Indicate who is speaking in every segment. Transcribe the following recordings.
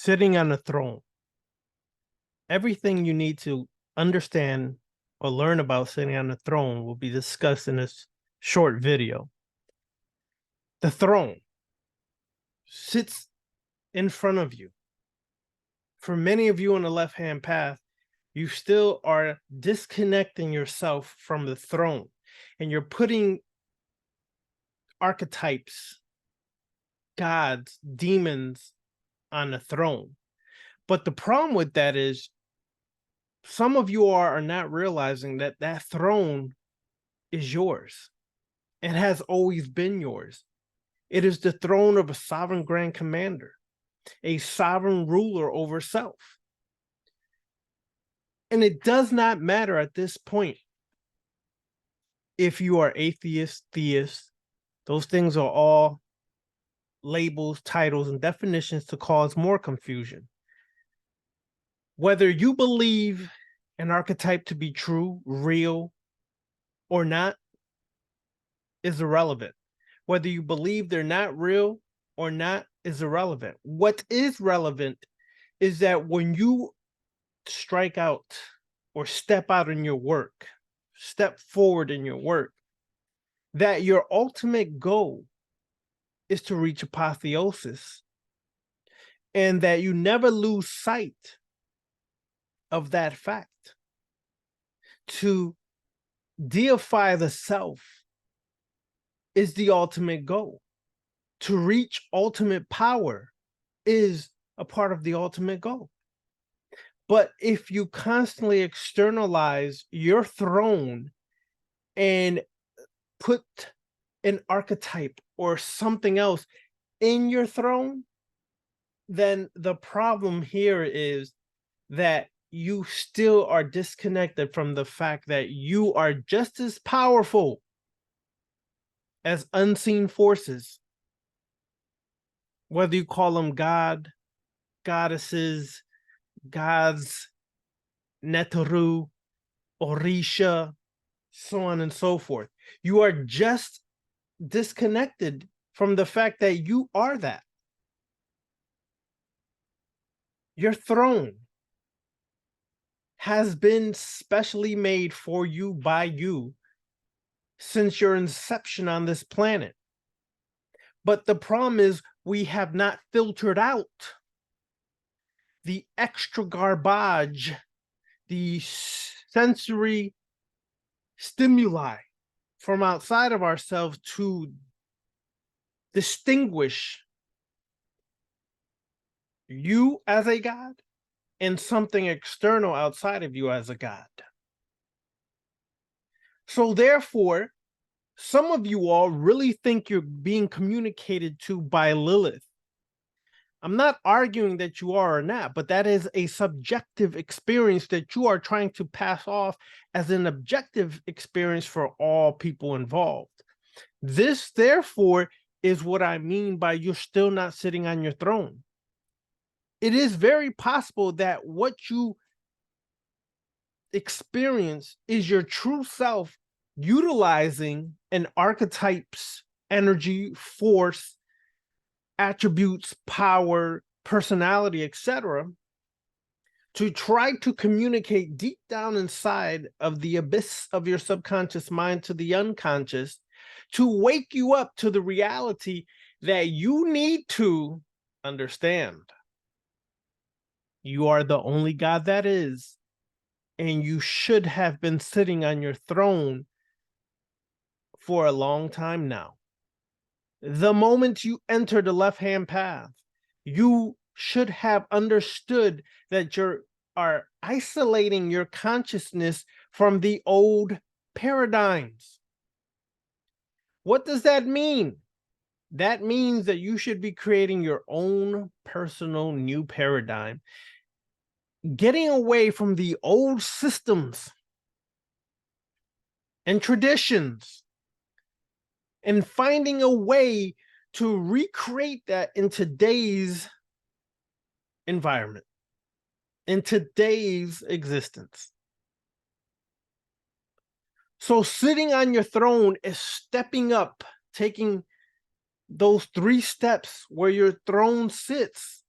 Speaker 1: Sitting on a throne. Everything you need to understand or learn about sitting on the throne will be discussed in this short video. The throne sits in front of you. For many of you on the left-hand path, you still are disconnecting yourself from the throne, and you're putting archetypes, gods, demons on the throne. But the problem with that is some of you are not realizing that that throne is yours. It has always been yours. It is the throne of a sovereign grand commander, a sovereign ruler over self. And it does not matter at this point if you are atheist, theist. Those things are all labels, titles, and definitions to cause more confusion. Whether you believe an archetype to be true, real, or not is irrelevant. Whether you believe they're not real or not is irrelevant. What is relevant is that when you strike out or step out in your work, step forward in your work, that your ultimate goal is to reach apotheosis, and that you never lose sight of that fact. To deify the self is the ultimate goal. To reach ultimate power is a part of the ultimate goal. But if you constantly externalize your throne and put an archetype or something else in your throne, then the problem here is that you still are disconnected from the fact that you are just as powerful as unseen forces, whether you call them God, goddesses, gods, Netaru, Orisha, so on and so forth. You are just disconnected from the fact that you are that. Your throne has been specially made for you by you since your inception on this planet. But the problem is we have not filtered out the extra garbage, the sensory stimuli from outside of ourselves to distinguish you as a god and something external outside of you as a god. So therefore, some of you all really think you're being communicated to by Lilith. I'm not arguing that you are or not, but that is a subjective experience that you are trying to pass off as an objective experience for all people involved. This, therefore, is what I mean by you're still not sitting on your throne. It is very possible that what you experience is your true self utilizing an archetype's energy, force, attributes, power, personality, etc., to try to communicate deep down inside of the abyss of your subconscious mind to the unconscious, to wake you up to the reality that you need to understand. You are the only God that is, and you should have been sitting on your throne for a long time now. The moment you enter the left-hand path, you should have understood that you are isolating your consciousness from the old paradigms. What does that mean? That means that you should be creating your own personal new paradigm, getting away from the old systems and traditions, and finding a way to recreate that in today's environment, in today's existence. So sitting on your throne is stepping up, taking those 3 steps where your throne sits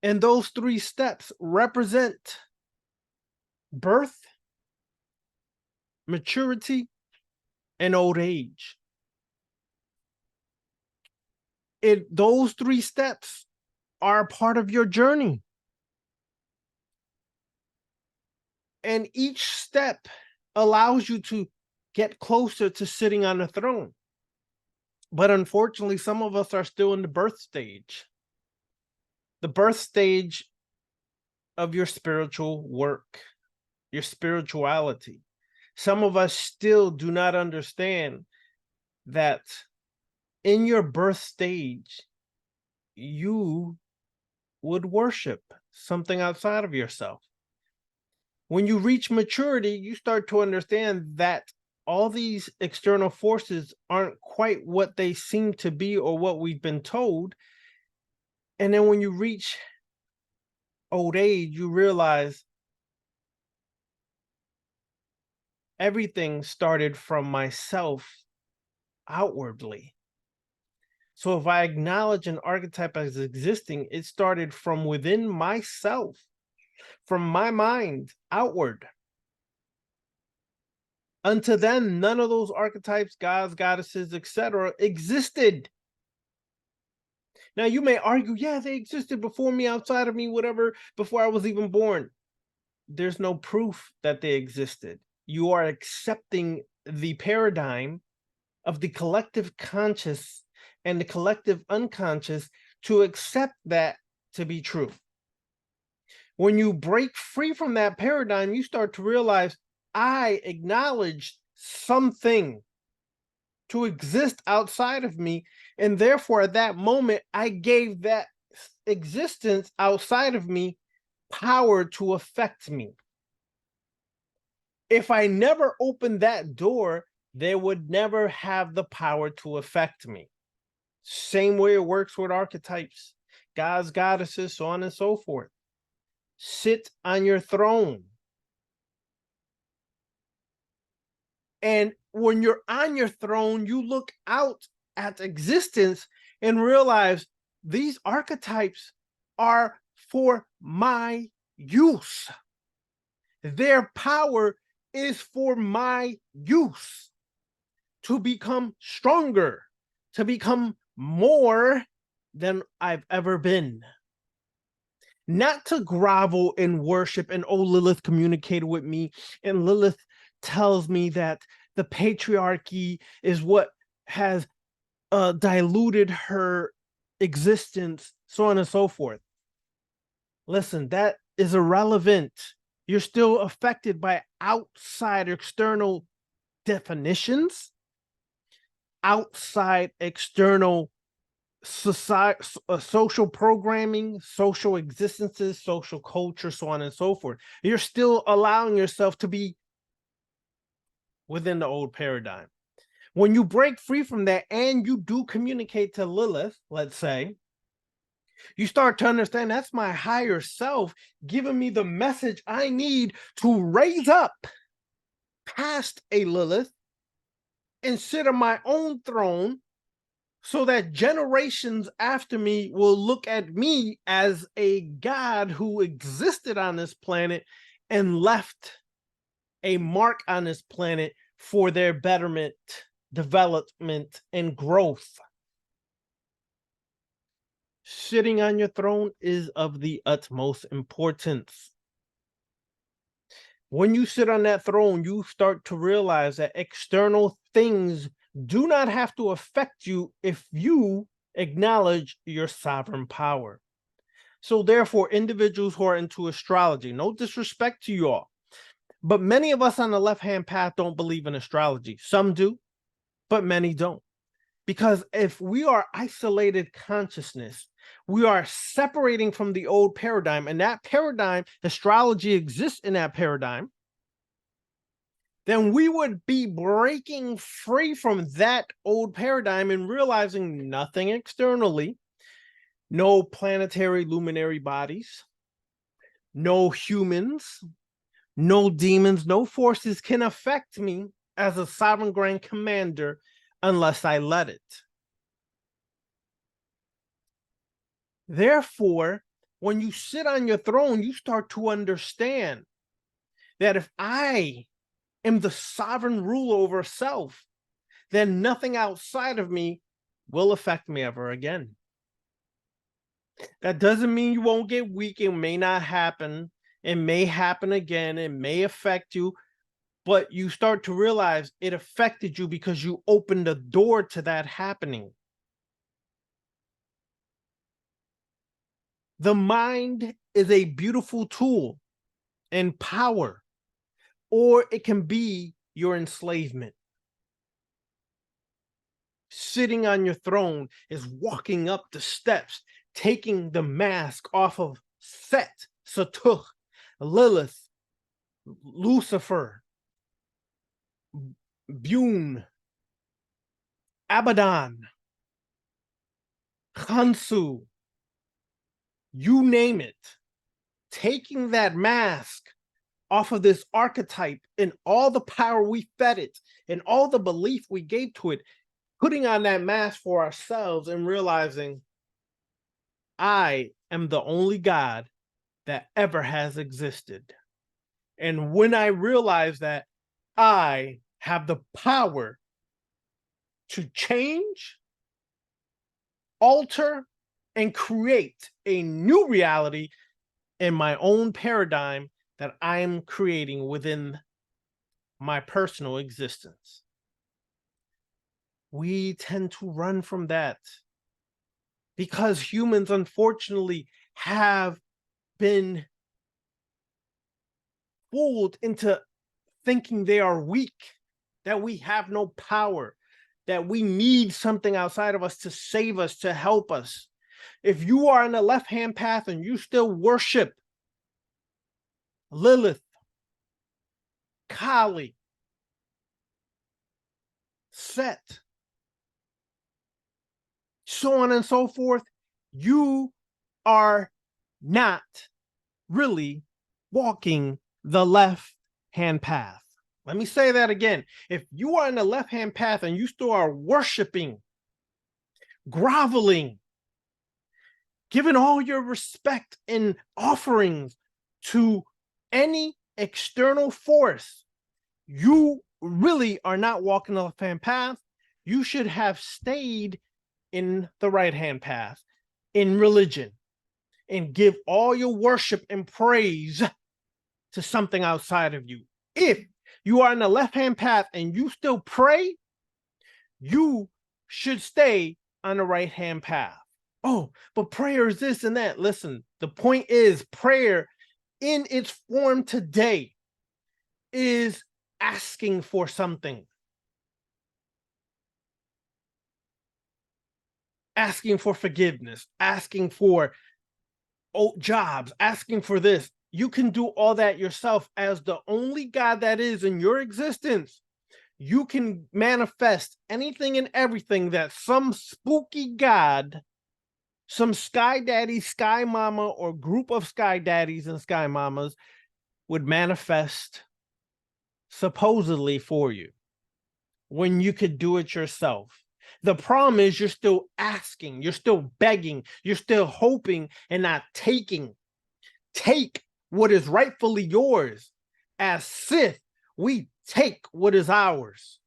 Speaker 1: And those 3 steps represent birth, maturity, and old age. Those 3 steps are part of your journey. And each step allows you to get closer to sitting on the throne. But unfortunately, some of us are still in the birth stage. The birth stage of your spiritual work, your spirituality. Some of us still do not understand that in your birth stage, you would worship something outside of yourself. When you reach maturity, you start to understand that all these external forces aren't quite what they seem to be or what we've been told. And then when you reach old age, you realize everything started from myself outwardly. So if I acknowledge an archetype as existing, it started from within myself, from my mind outward. Until then, none of those archetypes, gods, goddesses, etc., existed. Now, you may argue, yeah, they existed before me, outside of me, whatever, before I was even born. There's no proof that they existed. You are accepting the paradigm of the collective conscious and the collective unconscious to accept that to be true. When you break free from that paradigm, you start to realize I acknowledged something to exist outside of me, and therefore at that moment I gave that existence outside of me power to affect me. If I never opened that door, they would never have the power to affect me. Same way it works with archetypes, gods, goddesses, so on and so forth. Sit on your throne. And when you're on your throne, you look out at existence and realize these archetypes are for my use. Their power is for my use to become stronger, to become more than I've ever been. Not to grovel and worship and, oh, Lilith communicated with me and Lilith tells me that the patriarchy is what has diluted her existence, so on and so forth. Listen, that is irrelevant. You're still affected by outside external definitions, outside external society, social programming, social existences, social culture, so on and so forth. You're still allowing yourself to be within the old paradigm. When you break free from that and you do communicate to Lilith, let's say, you start to understand that's my higher self giving me the message I need to raise up past a Lilith and sit on my own throne so that generations after me will look at me as a god who existed on this planet and left a mark on this planet for their betterment, development, and growth. Sitting on your throne is of the utmost importance. When you sit on that throne, you start to realize that external things do not have to affect you if you acknowledge your sovereign power. So therefore, individuals who are into astrology, no disrespect to you all, but many of us on the left-hand path don't believe in astrology. Some do, but many don't. Because if we are isolated consciousness, we are separating from the old paradigm, and that paradigm, astrology exists in that paradigm, then we would be breaking free from that old paradigm and realizing nothing externally, no planetary luminary bodies, no humans, no demons, no forces can affect me as a sovereign grand commander unless I let it. Therefore, When you sit on your throne, you start to understand that if I am the sovereign ruler over self, then nothing outside of me will affect me ever again. That doesn't mean you won't get weak. It may not happen. It may happen again. It may affect you, but you start to realize it affected you because you opened the door to that happening. The mind is a beautiful tool and power, or it can be your enslavement. Sitting on your throne is walking up the steps, taking the mask off of Set, Satuh, Lilith, Lucifer, Bune, Abaddon, Khansu, you name it. Taking that mask off of this archetype and all the power we fed it and all the belief we gave to it, putting on that mask for ourselves and realizing I am the only God that ever has existed. And when I realize that I have the power to change, alter, and create a new reality in my own paradigm that I am creating within my personal existence. We tend to run from that because humans, unfortunately, have been fooled into thinking they are weak, that we have no power, that we need something outside of us to save us, to help us. If you are on the left-hand path and you still worship Lilith, Kali, Set, so on and so forth, you are not really walking the left-hand path. Let me say that again. If you are in the left-hand path and you still are worshiping, groveling, giving all your respect and offerings to any external force, you really are not walking the left-hand path. You should have stayed in the right-hand path, in religion, and give all your worship and praise to something outside of you. If you are in the left-hand path and you still pray, you should stay on the right-hand path. Oh, but prayer is this and that. Listen, the point is prayer in its form today is asking for something. Asking for forgiveness, asking for jobs, asking for this. You can do all that yourself as the only God that is in your existence. You can manifest anything and everything that some spooky God, some sky daddy, sky mama, or group of sky daddies and sky mamas would manifest supposedly for you when you could do it yourself. The problem is you're still asking, you're still begging, you're still hoping and not taking. Take what is rightfully yours. As Sith, we take what is ours.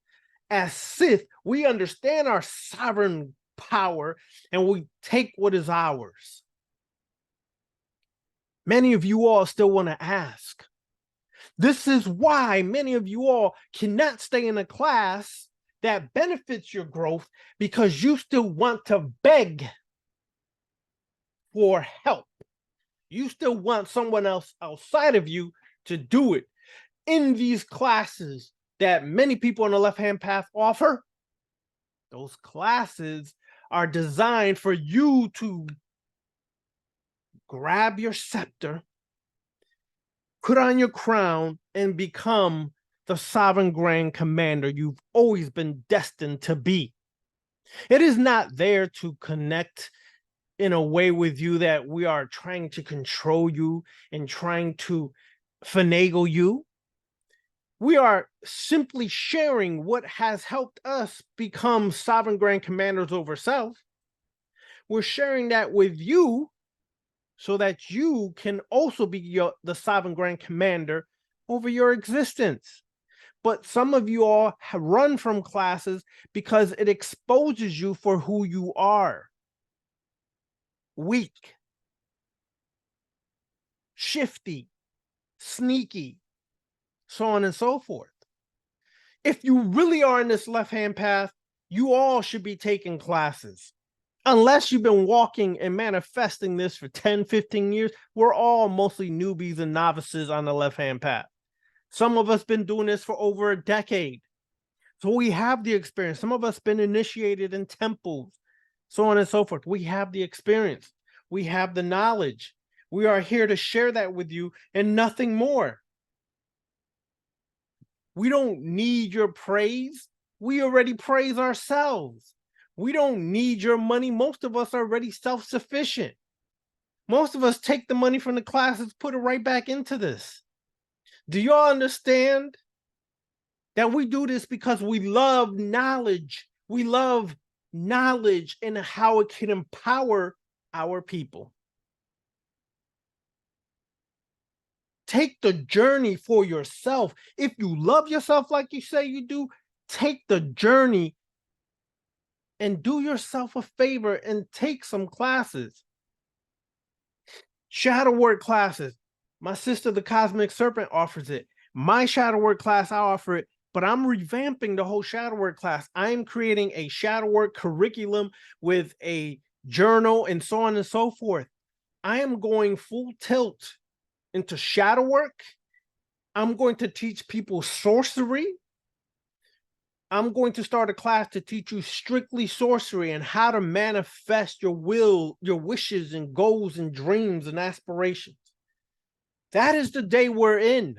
Speaker 1: As Sith, we understand our sovereign power and we take what is ours. Many of you all still want to ask. This is why many of you all cannot stay in a class that benefits your growth, because you still want to beg for help. You still want someone else outside of you to do it. In these classes that many people on the left-hand path offer, those classes are designed for you to grab your scepter, put on your crown, and become the sovereign grand commander you've always been destined to be. It is not there to connect in a way with you that we are trying to control you and trying to finagle you. We are simply sharing what has helped us become sovereign grand commanders over self. We're sharing that with you so that you can also be the sovereign grand commander over your existence. But some of you all run from classes because it exposes you for who you are. Weak, shifty, sneaky, so on and so forth. If you really are in this left-hand path, you all should be taking classes. Unless you've been walking and manifesting this for 10, 15 years, we're all mostly newbies and novices on the left-hand path. Some of us been doing this for over a decade. So we have the experience. Some of us been initiated in temples, so on and so forth. We have the experience. We have the knowledge. We are here to share that with you and nothing more. We don't need your praise. We already praise ourselves. We don't need your money. Most of us are already self-sufficient. Most of us take the money from the classes, put it right back into this. Do y'all understand that we do this because we love knowledge? We love knowledge and how it can empower our people. Take the journey for yourself. If you love yourself like you say you do, take the journey and do yourself a favor and take some classes. Shadow work classes. My sister, the Cosmic Serpent, offers it. My shadow work class, I offer it, but I'm revamping the whole shadow work class. I am creating a shadow work curriculum with a journal and so on and so forth. I am going full tilt into shadow work. I'm going to teach people sorcery. I'm going to start a class to teach you strictly sorcery and how to manifest your will, your wishes and goals and dreams and aspirations. That is the day we're in.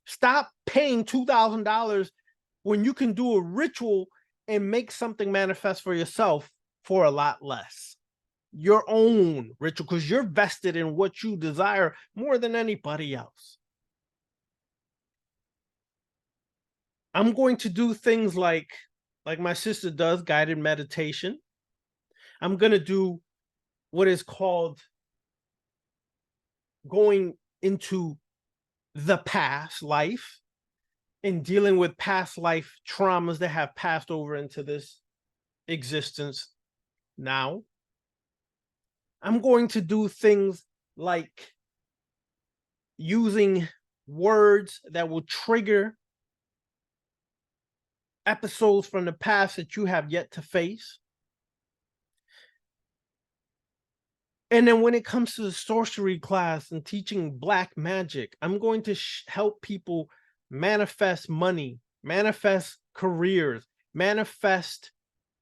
Speaker 1: Stop paying $2,000 when you can do a ritual and make something manifest for yourself for a lot less. Your own ritual, because you're vested in what you desire more than anybody else. I'm going to do things like my sister does, guided meditation. I'm going to do what is called going into the past life and dealing with past life traumas that have passed over into this existence now. I'm going to do things like using words that will trigger episodes from the past that you have yet to face. And then when it comes to the sorcery class and teaching black magic, I'm going to help people manifest money, manifest careers, manifest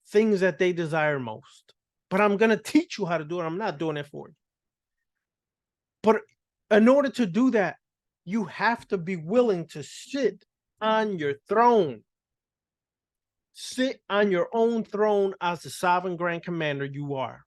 Speaker 1: things that they desire most. But I'm going to teach you how to do it. I'm not doing it for you. But in order to do that, you have to be willing to sit on your throne. Sit on your own throne as the sovereign grand commander you are.